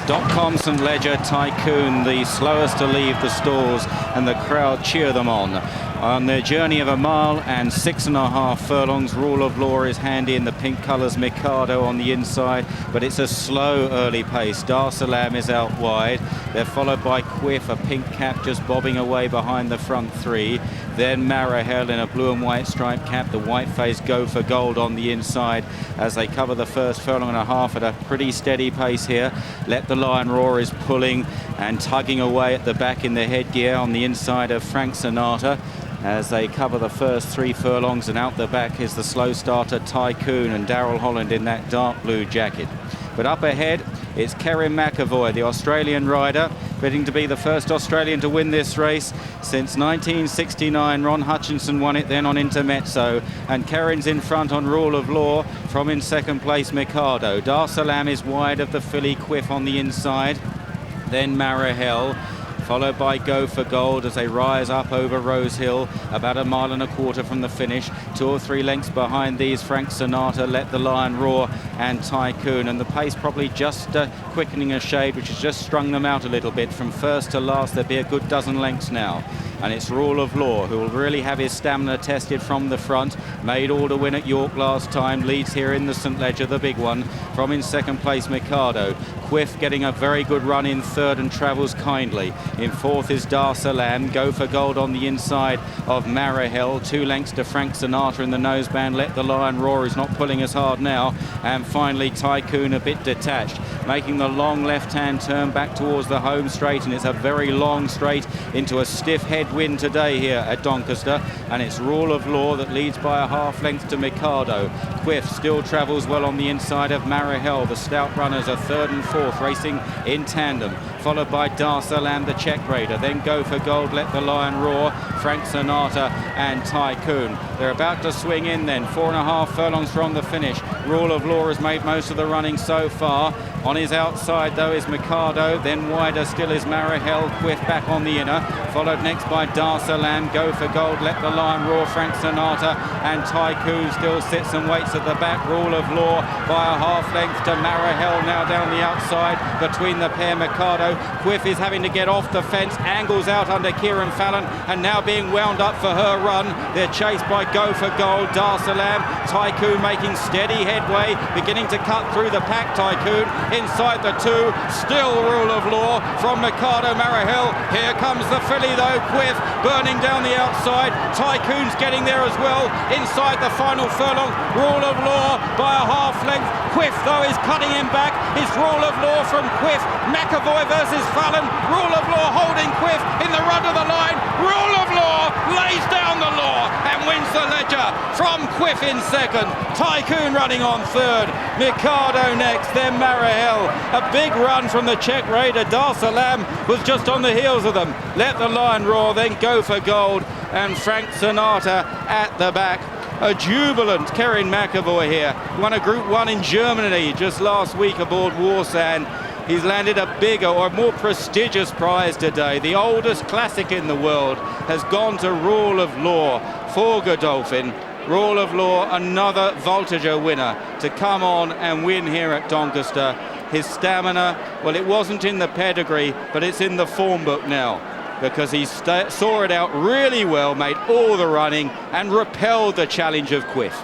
.com St Ledger Tycoon, the slowest to leave the stalls, and the crowd cheer them on their journey of 1 mile and 6.5 furlongs. Rule of Law is handy in the pink colours, Mikado on the inside, but it's a slow early pace. Dar Salam is out wide. They're followed by Quiff, a pink cap just bobbing away behind the front three. Then Marahel in a blue and white striped cap, the white face Go for Gold on the inside as they cover the first furlong and a half at a pretty steady pace here. Let the Lion Roar is pulling and tugging away at the back in the headgear on the inside of Frank Sinatra as they cover the first 3 furlongs, and out the back is the slow starter Tycoon and Darrell Holland in that dark blue jacket. But up ahead, it's Kerrin McEvoy, the Australian rider, bidding to be the first Australian to win this race since 1969. Ron Hutchinson won it then on Intermezzo, and Kerrin's in front on Rule of Law. From in second place, Mikado. Dar Salam is wide of the filly Quiff on the inside. Then Marahel, followed by Go for Gold as they rise up over Rose Hill, about 1.25 miles from the finish. 2 or 3 lengths behind these, Frank Sinatra, Let the Lion Roar, and Tycoon. And the pace probably just quickening a shade, which has just strung them out a little bit. From first to last, there'll be a good dozen lengths now. And it's Rule of Law, who will really have his stamina tested from the front. Made all to win at York last time, leads here in the St Ledger, the big one. From in second place, Mikado. Quiff getting a very good run in third and travels kindly. In fourth is Dar Salam. Go for Gold on the inside of Marahel. 2 lengths to Frank Sinatra in the noseband. Let the Lion Roar is not pulling as hard now. And finally, Tycoon a bit detached, making the long left-hand turn back towards the home straight. And it's a very long straight into a stiff headwind today here at Doncaster. And it's Rule of Law that leads by a half length to Mikado. Quiff still travels well on the inside of Marahel. The stout runners are third and fourth, racing in tandem, followed by Dar Salam, the check raider. Then Go for Gold, Let the Lion Roar, Frank Sinatra and Tycoon. They're about to swing in then, 4.5 furlongs from the finish. Rule of Law has made most of the running so far. On his outside though is Mikado, then wider still is Marahel. Quiff back on the inner, followed next by Dar Salam. Go for Gold, Let the Lion Roar, Frank Sinatra and Tycoon still sits and waits at the back. Rule of Law by a half length to Marahel now down the outside between the pair. Mikado, Quiff is having to get off the fence, angles out under Kieran Fallon and now being wound up for her run. They're chased by Go for Gold, Dar Salam, Tycoon making steady headway, beginning to cut through the pack. Tycoon inside the 2, still Rule of Law from Mikado. Marahel, here comes the filly though, Quiff burning down the outside. Tycoon's getting there as well inside the final furlong. Rule of Law by a half length. Quiff though is cutting him back. It's Rule of Law from Quiff. McEvoy versus Fallon. Rule of Law holding Quiff in the run of the line. Rule of Law lays down the law and wins the Ledger from Quiff in second. Tycoon running on third. Mikado next, then Marahel. A big run from the check raider. Dar Salam was just on the heels of them. Let the Lion Roar, then Go for Gold and Frank Sinatra at the back. A jubilant Kerrin McEvoy here. Won a Group 1 in Germany just last week aboard Warsan. He's landed a bigger or more prestigious prize today. The oldest classic in the world has gone to Rule of Law for Godolphin. Rule of Law, another Voltigeur winner to come on and win here at Doncaster. His stamina, well, it wasn't in the pedigree, but it's in the form book now, because he saw it out really well, made all the running and repelled the challenge of Quiff.